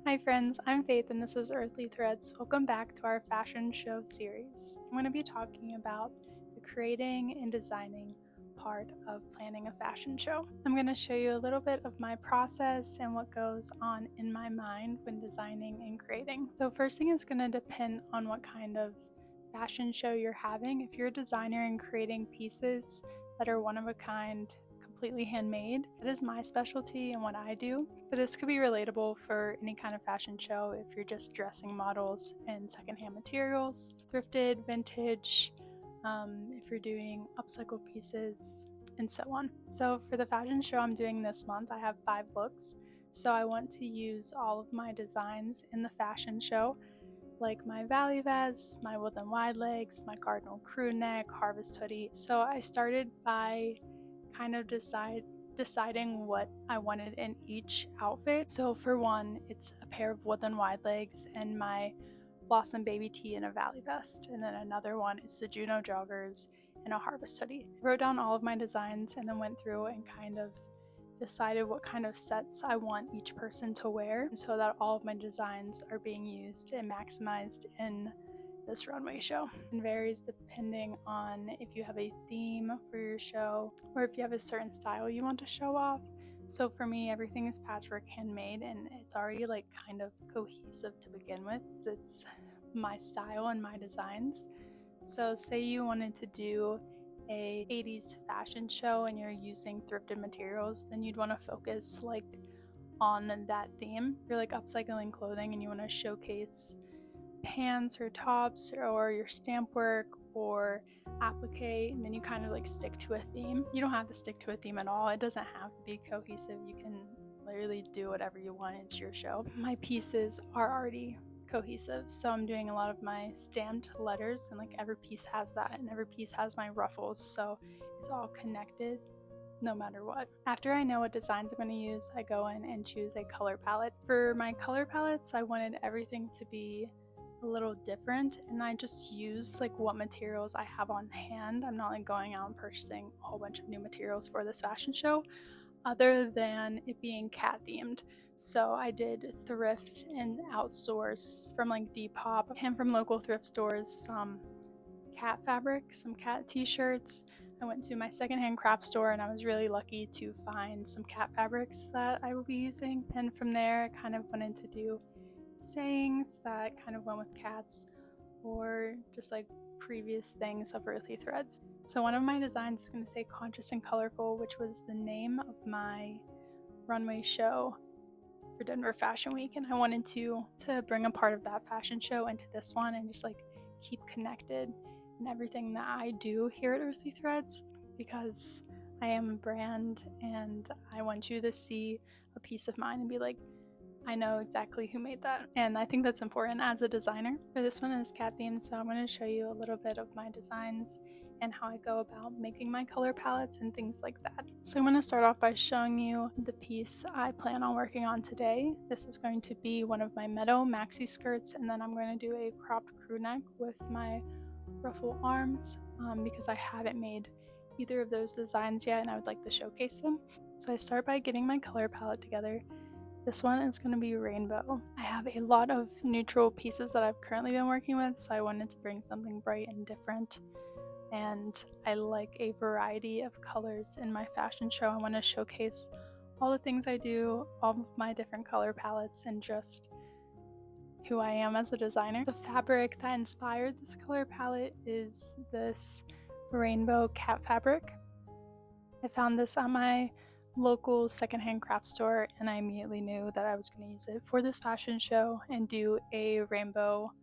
Hi friends, I'm Faith and this is Earthly Threads. Welcome back to our fashion show series. I'm going to be talking about the creating and designing part of planning a fashion show. I'm going to show you a little bit of my process and what goes on in my mind when designing and creating. So first thing is going to depend on what kind of fashion show you're having. If you're a designer and creating pieces that are one of a kind, completely handmade, that is my specialty and what I do. But this could be relatable for any kind of fashion show if you're just dressing models in secondhand materials, thrifted, vintage, if you're doing upcycle pieces, and so on. So for the fashion show I'm doing this month, I have 5 looks. So I want to use all of my designs in the fashion show, like my valley vest, my woodland wide legs, my cardinal crew neck, harvest hoodie. So I started by kind of deciding what I wanted in each outfit. So for one, it's a pair of woodland wide legs and my blossom baby tee and a valley vest. And then another one is the Juno joggers and a harvest hoodie. I wrote down all of my designs and then went through and kind of decided what kind of sets I want each person to wear so that all of my designs are being used and maximized in this runway show. It varies depending on if you have a theme for your show or if you have a certain style you want to show off. So for me, everything is patchwork handmade and it's already like kind of cohesive to begin with. It's my style and my designs. So say you wanted to do a 80s fashion show and you're using thrifted materials, then you'd want to focus like on that theme. If you're like upcycling clothing and you want to showcase pants or tops or your stamp work or applique, and then you kind of like stick to a theme. You don't have to stick to a theme at all. It doesn't have to be cohesive. You can literally do whatever you want. It's your show. My pieces are already cohesive, so I'm doing a lot of my stamped letters, and like every piece has that, and every piece has my ruffles, so it's all connected no matter what. After I know what designs I'm going to use, I go in and choose a color palette. For my color palettes, I wanted everything to be a little different, and I just use like what materials I have on hand. I'm not like going out and purchasing a whole bunch of new materials for this fashion show other than it being cat themed. So I did thrift and outsource from like Depop and from local thrift stores some cat fabric, some cat t-shirts. I went to my secondhand craft store and I was really lucky to find some cat fabrics that I will be using. And from there, I kind of wanted to do sayings that kind of went with cats or just like previous things of Earthly Threads. So one of my designs is going to say Conscious and Colorful, which was the name of my runway show for Denver Fashion Week, and I wanted to bring a part of that fashion show into this one and just like keep connected in everything that I do here at Earthly Threads, because I am a brand and I want you to see a piece of mine and be like, I know exactly who made that. And I think that's important as a designer. For this one is cat themed, so I'm going to show you a little bit of my designs and how I go about making my color palettes and things like that. So I'm going to start off by showing you the piece I plan on working on today. This is going to be one of my meadow maxi skirts, and then I'm going to do a cropped crew neck with my ruffle arms because I haven't made either of those designs yet and I would like to showcase them. So I start by getting my color palette together. This one is going to be rainbow. I have a lot of neutral pieces that I've currently been working with, so I wanted to bring something bright and different. And I like a variety of colors in my fashion show. I want to showcase all the things I do, all of my different color palettes, and just who I am as a designer. The fabric that inspired this color palette is this rainbow cat fabric. I found this at my local secondhand craft store and I immediately knew that I was going to use it for this fashion show and do a rainbow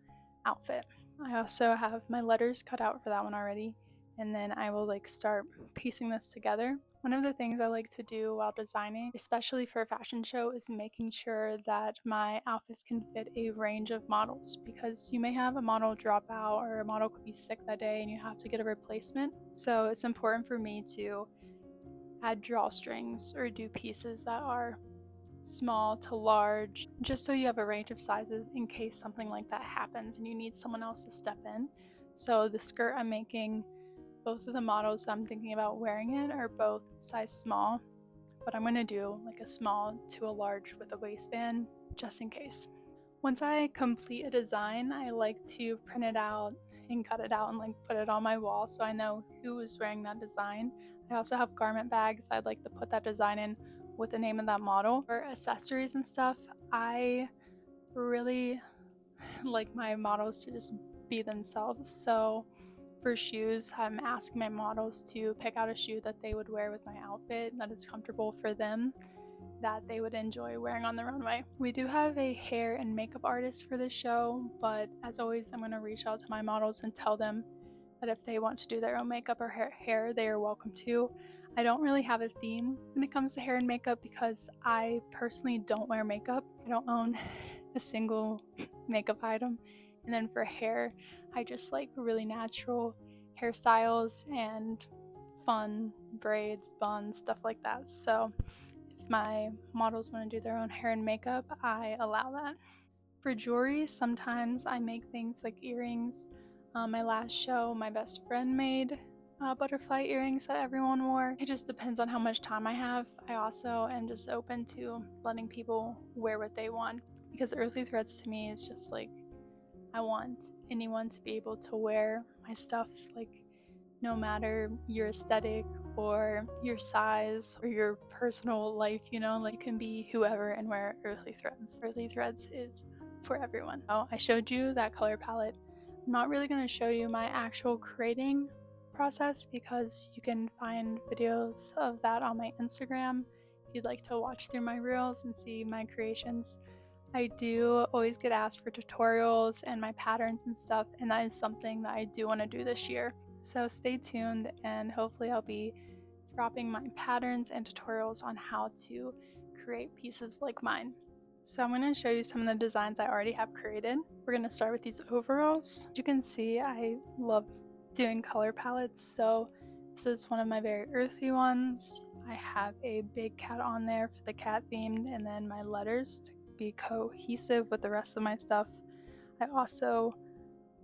outfit. I also have my letters cut out for that one already, and then I will like start piecing this together. One of the things I like to do while designing, especially for a fashion show, is making sure that my outfits can fit a range of models, because you may have a model drop out or a model could be sick that day and you have to get a replacement. So it's important for me to add drawstrings or do pieces that are small to large, just so you have a range of sizes in case something like that happens and you need someone else to step in. So the skirt I'm making, both of the models I'm thinking about wearing it are both size small, but I'm going to do like a small to a large with a waistband just in case. Once I complete a design, I like to print it out and cut it out and like put it on my wall so I know who is wearing that design. I also have garment bags I'd like to put that design in with the name of that model. For accessories and stuff, I really like my models to just be themselves. So for shoes, I'm asking my models to pick out a shoe that they would wear with my outfit that is comfortable for them, that they would enjoy wearing on the runway. We do have a hair and makeup artist for this show, but as always, I'm going to reach out to my models and tell them that if they want to do their own makeup or hair, they are welcome to. I don't really have a theme when it comes to hair and makeup because I personally don't wear makeup. I don't own a single makeup item. And then for hair, I just like really natural hairstyles and fun braids, buns, stuff like that. So if my models want to do their own hair and makeup, I allow that. For jewelry, sometimes I make things like earrings. My last show, my best friend made butterfly earrings that everyone wore. It just depends on how much time I have. I also am just open to letting people wear what they want, because Earthly Threads to me is just like, I want anyone to be able to wear my stuff, like no matter your aesthetic or your size or your personal life, like you can be whoever and wear Earthly Threads. Earthly Threads is for everyone. So I showed you that color palette. I'm not really going to show you my actual creating process because you can find videos of that on my Instagram if you'd like to watch through my reels and see my creations. I do always get asked for tutorials and my patterns and stuff, and that is something that I do want to do this year. So stay tuned, and hopefully I'll be dropping my patterns and tutorials on how to create pieces like mine. So I'm going to show you some of the designs I already have created. We're going to start with these overalls. As you can see, I love doing color palettes, so this is one of my very earthy ones. I have a big cat on there for the cat themed, and then my letters to be cohesive with the rest of my stuff. I also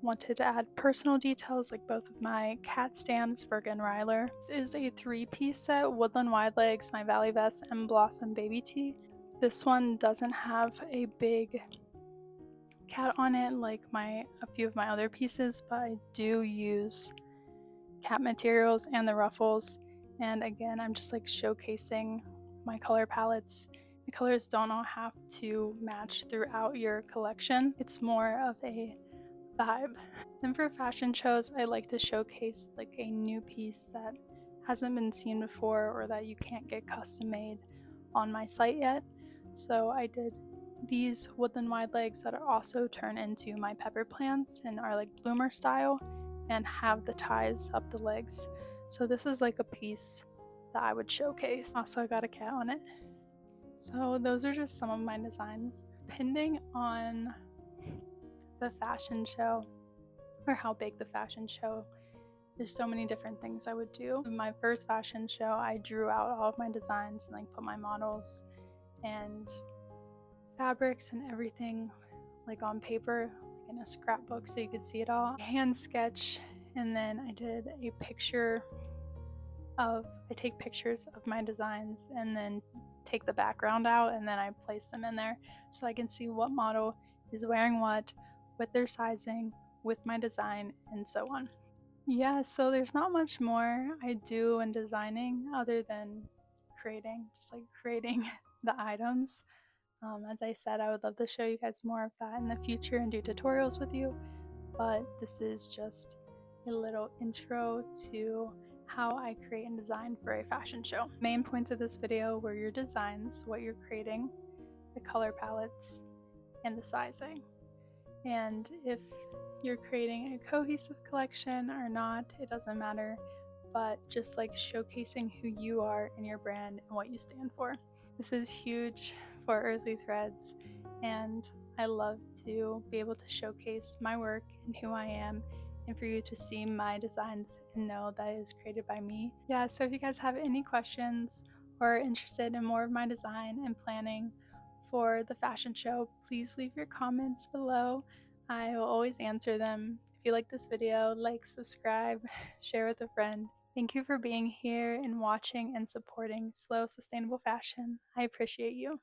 wanted to add personal details like both of my cat stands, Virga and Ryler. This is a 3-piece set: Woodland Wide Legs, my Valley Vest, and Blossom Baby Tee. This one doesn't have a big cat on it like a few of my other pieces, but I do use cat materials and the ruffles. And again, I'm just like showcasing my color palettes. The colors don't all have to match throughout your collection. It's more of a vibe. Then for fashion shows, I like to showcase like a new piece that hasn't been seen before or that you can't get custom made on my site yet. So I did these Woodland Wide Legs that are also turned into my pepper plants and are like bloomer style and have the ties up the legs. So this is like a piece that I would showcase. Also, I got a cat on it. So those are just some of my designs. Depending on the fashion show or how big the fashion show, there's so many different things I would do. In my first fashion show, I drew out all of my designs and like put my models and fabrics and everything like on paper, like in a scrapbook, so you could see it all. Hand sketch, and then I did a picture of, I take pictures of my designs and then take the background out, and then I place them in there so I can see what model is wearing what, with their sizing, with my design, and so on. Yeah, so there's not much more I do in designing other than creating, just like creating the items. As I said, I would love to show you guys more of that in the future and do tutorials with you, but this is just a little intro to how I create and design for a fashion show. Main points of this video were your designs, what you're creating, the color palettes, and the sizing. And if you're creating a cohesive collection or not, it doesn't matter, but just like showcasing who you are and your brand and what you stand for. This is huge for Earthly Threads, and I love to be able to showcase my work and who I am, and for you to see my designs and know that it is created by me. Yeah, so if you guys have any questions or are interested in more of my design and planning for the fashion show, please leave your comments below. I will always answer them. If you like this video, like, subscribe, share with a friend, Thank you for being here and watching and supporting slow, sustainable fashion. I appreciate you.